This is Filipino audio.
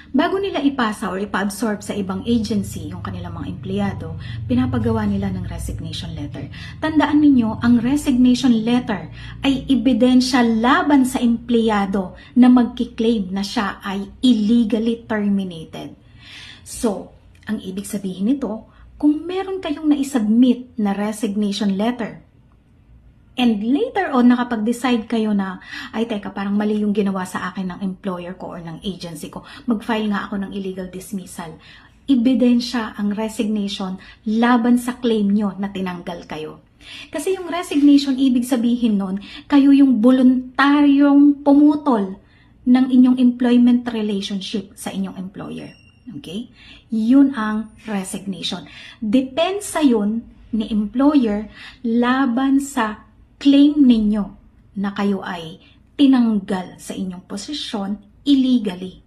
Bago nila ipasa or ipa-absorb sa ibang agency yung kanilang mga empleyado, pinapagawa nila ng resignation letter. Tandaan ninyo, ang resignation letter ay ebidensya laban sa empleyado na magkiklaim na siya ay illegally terminated. So, ang ibig sabihin nito, kung meron kayong na-submit na resignation letter, and later on, nakapag-decide kayo na, ay teka, parang mali yung ginawa sa akin ng employer ko or ng agency ko. Mag-file nga ako ng illegal dismissal. Ebidensya ang resignation laban sa claim nyo na tinanggal kayo. Kasi yung resignation, ibig sabihin nun, kayo yung voluntaryong pumutol ng inyong employment relationship sa inyong employer. Okay? Yun ang resignation. Depensa yun ni employer laban sa claim ninyo na kayo ay tinanggal sa inyong posisyon illegally.